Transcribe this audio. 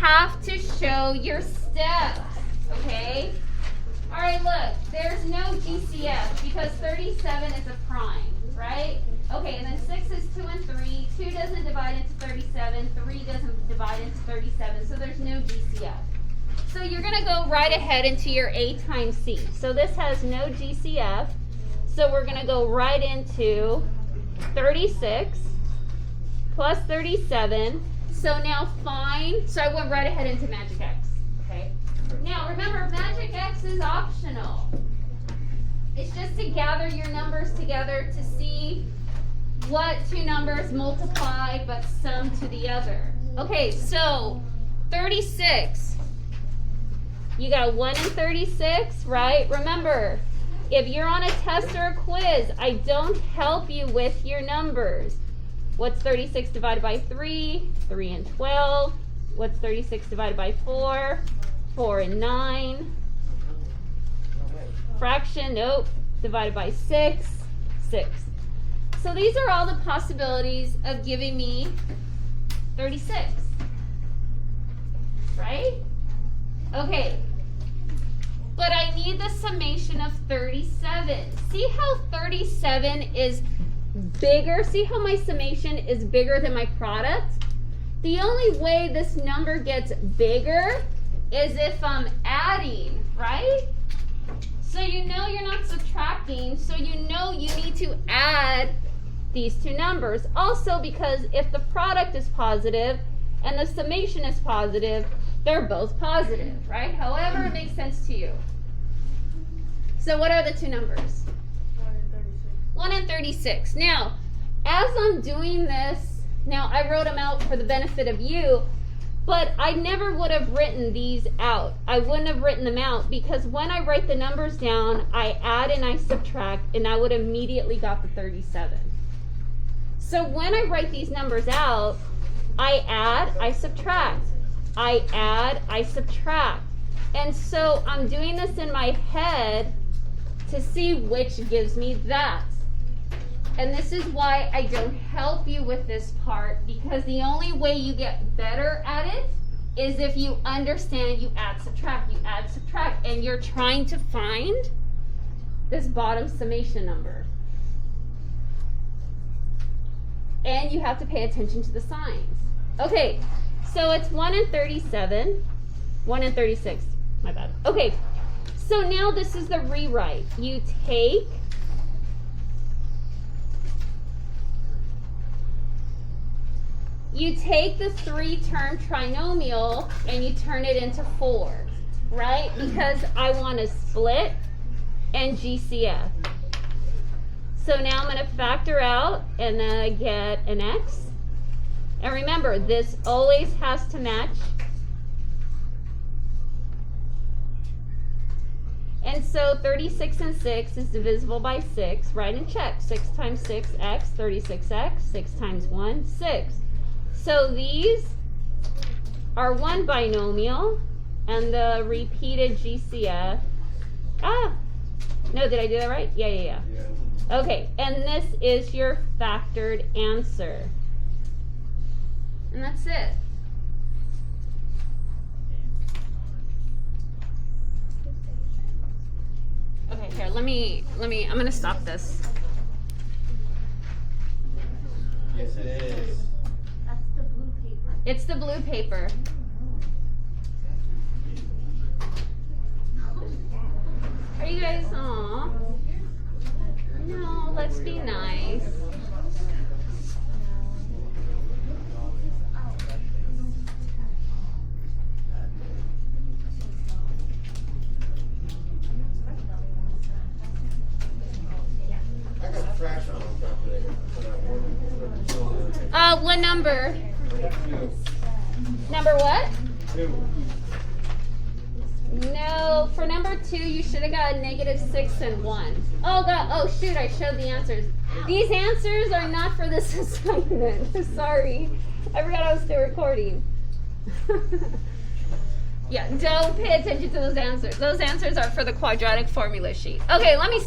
have to show your steps, okay? All right, look, there's no GCF because 37 is a prime, right? Okay, and then 6 is 2 and 3. 2 doesn't divide into 37. 3 doesn't divide into 37, so there's no GCF. So you're going to go right ahead into your A times C. So this has no GCF, so we're going to go right into 36 plus 37. So now find, so I went right ahead into magic X, okay? Now remember, magic X is optional. It's just to gather your numbers together to see what two numbers multiply but sum to the other. Okay, so 36. You got 1 and 36, right? Remember, if you're on a test or a quiz, I don't help you with your numbers. What's 36 divided by 3? 3 and 12. What's 36 divided by 4? 4 and 9. Fraction, nope. Divided by 6, 6. So these are all the possibilities of giving me 36. Right? Okay. But I need the summation of 37. See how 37 is bigger? See how my summation is bigger than my product? The only way this number gets bigger is if I'm adding, right? So you know you're not subtracting, so you know you need to add these two numbers. Also, because if the product is positive and the summation is positive, they're both positive, right? However it makes sense to you. So what are the two numbers? 1 and 36. Now, as I'm doing this, now I wrote them out for the benefit of you, but I never would have written these out. I wouldn't have written them out because when I write the numbers down, I add and I subtract, and I would immediately got the 37. So when I write these numbers out, I add, I subtract. I add, I subtract. And so I'm doing this in my head to see which gives me that. And this is why I don't help you with this part, because the only way you get better at it is if you understand you add, subtract, and you're trying to find this bottom summation number. And you have to pay attention to the signs. Okay, so it's 1 and 37, 1 and 36, my bad. Okay, so now this is the rewrite. You take the 3-term trinomial and you turn it into 4, right? Because I want to split and GCF. So now I'm going to factor out and then I get an X. And remember, this always has to match. And so 36 and 6 is divisible by 6. Write and check. 6 times 6, X, 36X. 6 times 1, 6. So these are one binomial, and the repeated GCF. No, did I do that right? Yeah. Okay, and this is your factored answer. And that's it. Okay, here, let me, I'm going to stop this. Yes, it is. That's the blue paper. It's the blue paper. Are you guys, aw. No, let's be nice. I got a fraction on the calculator. What number? 2. Number what? 2. No, for number 2, you should have got a -6 and 1. Oh, God. Oh, shoot, I showed the answers. These answers are not for this assignment. Sorry. I forgot I was still recording. Yeah, don't pay attention to those answers. Those answers are for the quadratic formula sheet. Okay, let me